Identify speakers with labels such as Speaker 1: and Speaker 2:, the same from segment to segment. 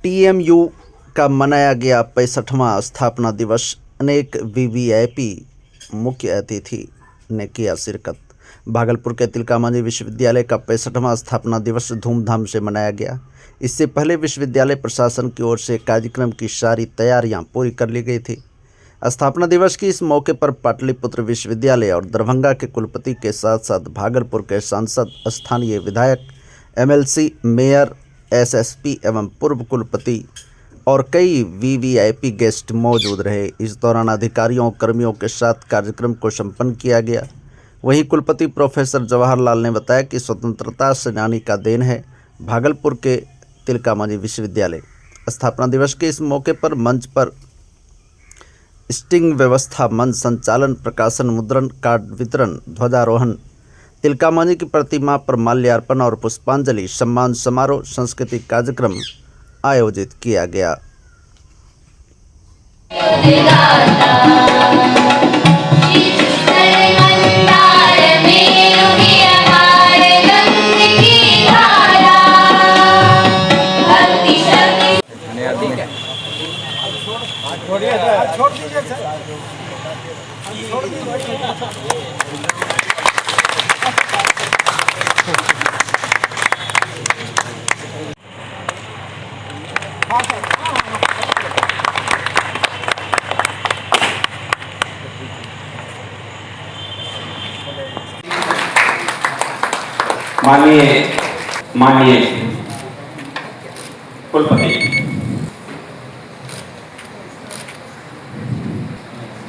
Speaker 1: TMU का मनाया गया 65वां स्थापना दिवस। अनेक वीवीआईपी मुख्य अतिथि ने किया शिरकत। भागलपुर के तिलकामांझी विश्वविद्यालय का 65वां स्थापना दिवस धूमधाम से मनाया गया। इससे पहले विश्वविद्यालय प्रशासन की ओर से कार्यक्रम की सारी तैयारियां पूरी कर ली गई थी। स्थापना दिवस की इस मौके पर पाटलिपुत्र विश्वविद्यालय और दरभंगा के कुलपति के साथ साथ भागलपुर के सांसद, स्थानीय विधायक, एमएलसी, मेयर, एसएसपी एवं पूर्व कुलपति और कई वीवीआईपी गेस्ट मौजूद रहे। इस दौरान अधिकारियों कर्मियों के साथ कार्यक्रम को संपन्न किया गया। वहीं कुलपति प्रोफेसर जवाहरलाल ने बताया कि स्वतंत्रता सेनानी का देन है भागलपुर के तिलकामांझी विश्वविद्यालय। स्थापना दिवस के इस मौके पर मंच पर स्टिंग व्यवस्था, मंच संचालन, प्रकाशन, मुद्रण, कार्ड वितरण, ध्वजारोहण, तिलकामांझी की प्रतिमा पर माल्यार्पण और पुष्पांजलि, सम्मान समारोह, सांस्कृतिक कार्यक्रम आयोजित किया गया।
Speaker 2: माननीय कुलपति,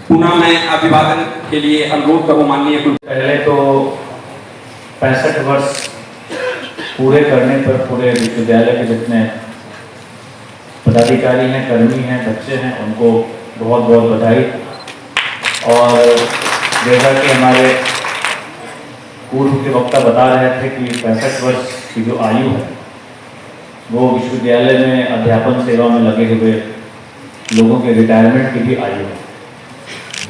Speaker 2: पुनः मैं अभिवादन के लिए अनुरोध करूं। माननीय कुलपति,
Speaker 3: पहले तो 65 वर्ष पूरे करने पर पूरे विश्वविद्यालय के जितने पदाधिकारी हैं, कर्मी हैं, बच्चे हैं, उनको बहुत बहुत बधाई। और जैसा कि हमारे पूर्व के वक्ता बता रहे थे कि 65 वर्ष की जो आयु है वो विश्वविद्यालय में अध्यापन सेवा में लगे हुए लोगों के रिटायरमेंट की भी आयु है।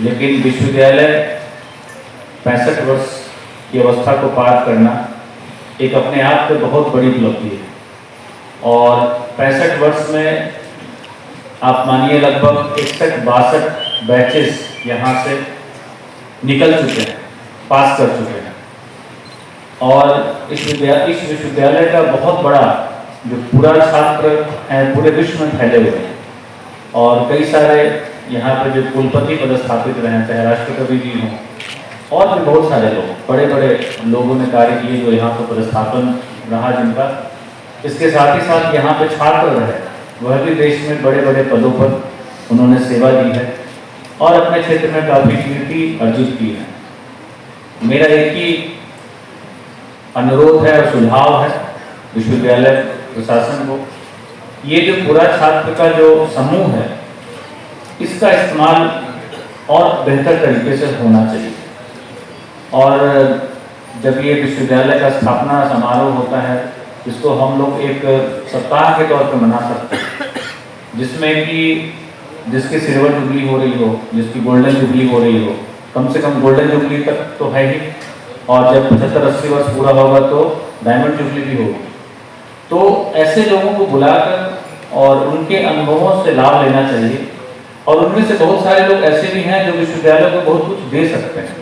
Speaker 3: लेकिन विश्वविद्यालय 65 वर्ष की अवस्था को पार करना एक अपने आप में बहुत बड़ी उपलब्धि है। और 65 वर्ष में आप मानिए लगभग 61-62 बैचेस यहाँ से निकल चुके हैं, पास कर चुके हैं। और इस विश्वविद्यालय का बहुत बड़ा जो पूरा छात्र हैं पूरे विश्व में फैले हुए हैं। और कई सारे यहाँ पर जो कुलपति पदस्थापित रहे हैं, चाहे राष्ट्रकवि जी हों और भी बहुत सारे लोग, बड़े बड़े लोगों ने कार्य किए जो यहाँ पर पदस्थापन रहा जिनका। इसके साथ ही साथ यहाँ पे छात्र रहे, वह भी देश में बड़े बड़े पदों पर उन्होंने सेवा दी है और अपने क्षेत्र में काफ़ी कीर्ति अर्जित की है। मेरा एक ही अनुरोध है और सुझाव है विश्वविद्यालय प्रशासन को, ये जो पूरा छात्र का जो समूह है इसका इस्तेमाल और बेहतर तरीके से होना चाहिए। और जब ये विश्वविद्यालय का स्थापना समारोह होता है, इसको हम लोग एक सप्ताह के तौर पर मना सकते हैं, जिसमें कि जिसकी सिल्वर जुबली हो रही हो, जिसकी गोल्डन जुबली हो रही हो, कम से कम गोल्डन जुबली तक तो है ही, और जब 75-80 वर्ष पूरा होगा तो डायमंड जुबली भी होगी। तो ऐसे लोगों को बुलाकर और उनके अनुभवों से लाभ लेना चाहिए। और उनमें से बहुत सारे लोग ऐसे भी हैं जो विश्वविद्यालय को बहुत कुछ दे सकते हैं,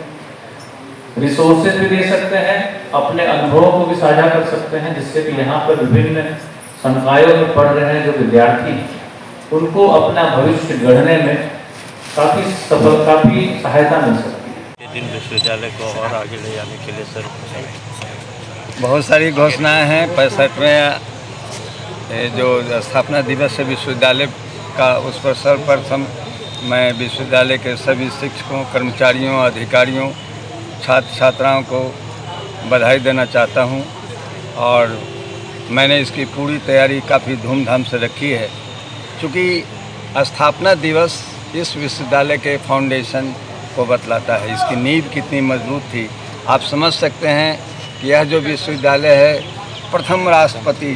Speaker 3: रिसोर्सेज भी दे सकते हैं, अपने अनुभवों को भी साझा कर सकते हैं, जिससे कि यहाँ पर विभिन्न संकायों में पढ़ रहे हैं जो विद्यार्थी हैं उनको अपना भविष्य गढ़ने में काफ़ी सहायता मिल सकती है।
Speaker 4: दिन विश्वविद्यालय को और आगे ले जाने के लिए सर बहुत सारी घोषणाएं हैं। 65वें जो स्थापना दिवस है विश्वविद्यालय का, उस पर सर्वप्रथम मैं विश्वविद्यालय के सभी शिक्षकों, कर्मचारियों, अधिकारियों, छात्र छात्राओं को बधाई देना चाहता हूं। और मैंने इसकी पूरी तैयारी काफ़ी धूमधाम से रखी है, क्योंकि स्थापना दिवस इस विश्वविद्यालय के फाउंडेशन को बतलाता है, इसकी नींव कितनी मजबूत थी। आप समझ सकते हैं कि यह जो विश्वविद्यालय है प्रथम राष्ट्रपति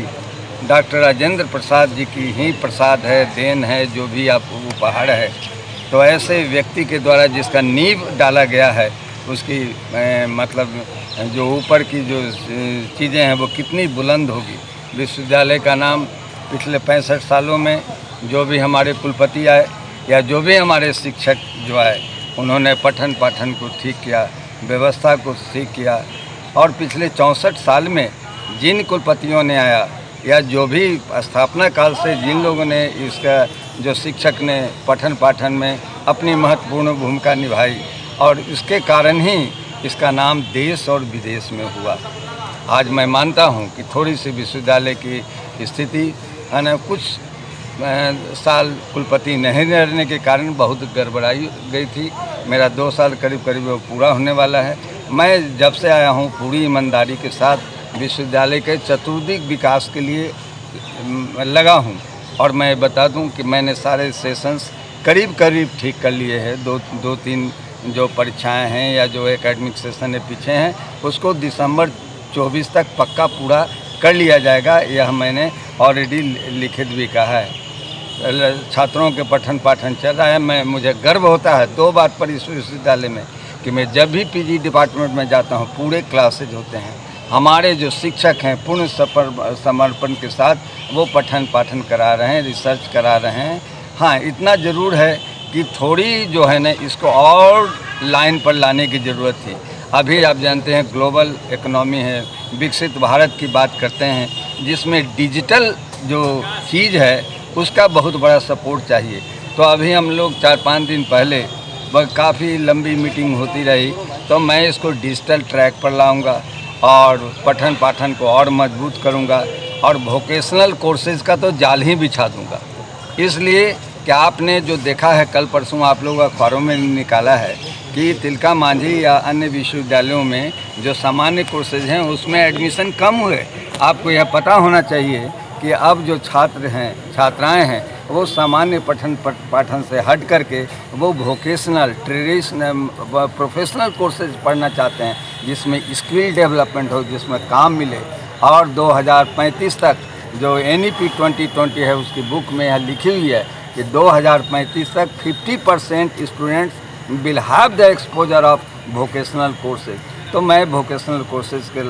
Speaker 4: डॉक्टर राजेंद्र प्रसाद जी की ही प्रसाद है, देन है, जो भी आप उपहार है। तो ऐसे व्यक्ति के द्वारा जिसका नींव डाला गया है, उसकी मतलब जो ऊपर की जो चीज़ें हैं वो कितनी बुलंद होगी। विश्वविद्यालय का नाम पिछले 65 सालों में जो भी हमारे कुलपति आए या जो भी हमारे शिक्षक जो आए, उन्होंने पठन पाठन को ठीक किया, व्यवस्था को ठीक किया। और पिछले 64 साल में जिन कुलपतियों ने आया या जो भी स्थापना काल से जिन लोगों ने इसका जो शिक्षक ने पठन पाठन में अपनी महत्वपूर्ण भूमिका निभाई, और इसके कारण ही इसका नाम देश और विदेश में हुआ। आज मैं मानता हूँ कि थोड़ी सी विश्वविद्यालय की स्थिति है ना, कुछ साल कुलपति नहीं रहने के कारण बहुत गड़बड़ाई गई थी। मेरा 2 साल करीब वो पूरा होने वाला है। मैं जब से आया हूँ पूरी ईमानदारी के साथ विश्वविद्यालय के चतुर्दिक विकास के लिए लगा हूँ। और मैं बता दूँ कि मैंने सारे सेशंस करीब ठीक कर लिए हैं। दो तीन जो परीक्षाएं हैं या जो एकेडमिक सेशन है पीछे हैं, उसको दिसंबर 24 तक पक्का पूरा कर लिया जाएगा। यह मैंने ऑलरेडी लिखित भी कहा है। छात्रों के पठन पाठन चल रहा है। मुझे गर्व होता है 2 बात पर इस विश्वविद्यालय में कि मैं जब भी पीजी डिपार्टमेंट में जाता हूँ, पूरे क्लासेज होते हैं, हमारे जो शिक्षक हैं पूर्ण समर्पण के साथ वो पठन पाठन करा रहे हैं, रिसर्च करा रहे हैं। हाँ, इतना ज़रूर है कि थोड़ी जो है ना, इसको और लाइन पर लाने की ज़रूरत थी। अभी आप जानते हैं ग्लोबल इकोनॉमी है, विकसित भारत की बात करते हैं, जिसमें डिजिटल जो चीज़ है उसका बहुत बड़ा सपोर्ट चाहिए। तो अभी हम लोग 4-5 दिन पहले काफ़ी लंबी मीटिंग होती रही, तो मैं इसको डिजिटल ट्रैक पर लाऊंगा और पठन पाठन को और मजबूत करूंगा और वोकेशनल कोर्सेज का तो जाल ही बिछा दूंगा। इसलिए कि आपने जो देखा है, कल परसों आप लोग अखबारों में निकाला है कि तिलका मांझी या अन्य विश्वविद्यालयों में जो सामान्य कोर्सेज हैं उसमें एडमिशन कम हुए। आपको यह पता होना चाहिए कि अब जो छात्र हैं, छात्राएं हैं, वो सामान्य पठन पाठन से हट करके वो वोकेशनल, ट्रेडिशनल, प्रोफेशनल कोर्सेज पढ़ना चाहते हैं, जिसमें स्किल डेवलपमेंट हो, जिसमें काम मिले। और 2035 तक जो NEP 2020 है उसकी बुक में यह लिखी हुई है कि 2035 तक 50% students will have the exposure of vocational courses. तो मैं वोकेशनल कोर्सेज के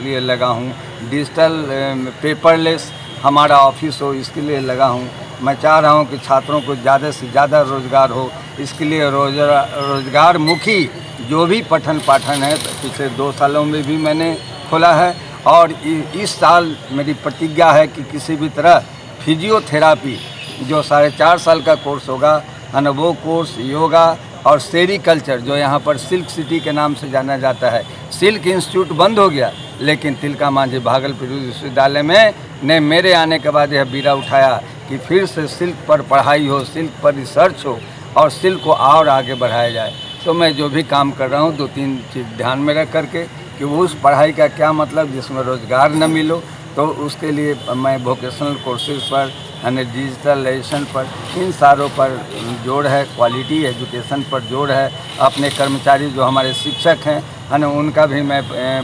Speaker 4: लिए लगा हूँ। डिजिटल पेपरलेस हमारा ऑफिस हो, इसके लिए लगा हूँ। मैं चाह रहा हूँ कि छात्रों को ज़्यादा से ज़्यादा रोज़गार हो, इसके लिए रोज़गार मुखी जो भी पठन पाठन है पिछले 2 सालों में भी मैंने खोला है। और इस साल मेरी प्रतिज्ञा है कि किसी भी तरह फिजियोथेरापी जो 4.5 साल का कोर्स होगा है ना, वो कोर्स योगा और सेरिकल्चर जो यहाँ पर सिल्क सिटी के नाम से जाना जाता है। सिल्क इंस्टीट्यूट बंद हो गया, लेकिन तिलका मांझी भागलपुर विश्वविद्यालय में ने मेरे आने के बाद यह बीड़ा उठाया कि फिर से सिल्क पर पढ़ाई हो, सिल्क पर रिसर्च हो और सिल्क को और आगे बढ़ाया जाए। तो मैं जो भी काम कर रहा हूँ 2-3 चीज़ ध्यान में रख करके कि वो उस पढ़ाई का क्या मतलब जिसमें रोज़गार न मिलो, तो उसके लिए मैं वोकेशनल कोर्सेज पर, डिजिटलाइजेशन पर, इन सारों पर जोड़ है, क्वालिटी एजुकेशन पर जोड़ है। अपने कर्मचारी जो हमारे शिक्षक हैं उनका भी मैं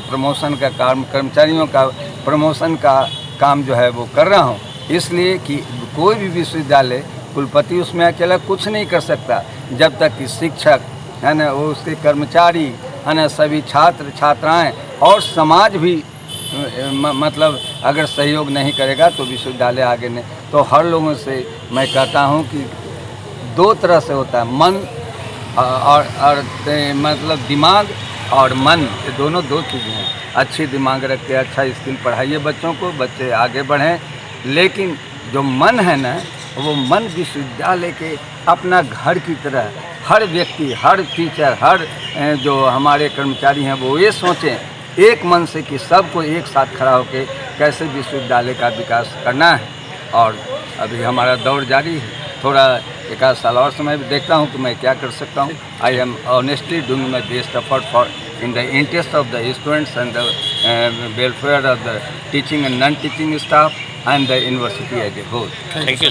Speaker 4: प्रमोशन का काम, कर्मचारियों का प्रमोशन का काम जो है वो कर रहा हूँ। इसलिए कि कोई भी विश्वविद्यालय कुलपति उसमें अकेला कुछ नहीं कर सकता, जब तक कि शिक्षक है ना, वो उसके कर्मचारी है ना, सभी छात्र छात्राएं और समाज भी मतलब अगर सहयोग नहीं करेगा तो विश्वविद्यालय आगे नहीं। तो हर लोगों से मैं कहता हूँ कि 2 तरह से होता है, मन और मतलब दिमाग और मन, ये दोनों 2 चीज़ें हैं। अच्छी दिमाग रख के अच्छा स्किल पढ़ाइए बच्चों को, बच्चे आगे बढ़ें। लेकिन जो मन है ना, वो मन विश्वविद्यालय के अपना घर की तरह हर व्यक्ति, हर टीचर, हर जो हमारे कर्मचारी हैं वो ये सोचें एक मन से कि सबको एक साथ खड़ा होकर कैसे विश्वविद्यालय का विकास करना है। और अभी हमारा दौर जारी है, थोड़ा 1 साल और समय देखता हूँ कि मैं क्या कर सकता हूँ। I am honestly doing my best effort for in the interest of the students and the welfare of the teaching and non-teaching staff and the university as a whole. Thank you.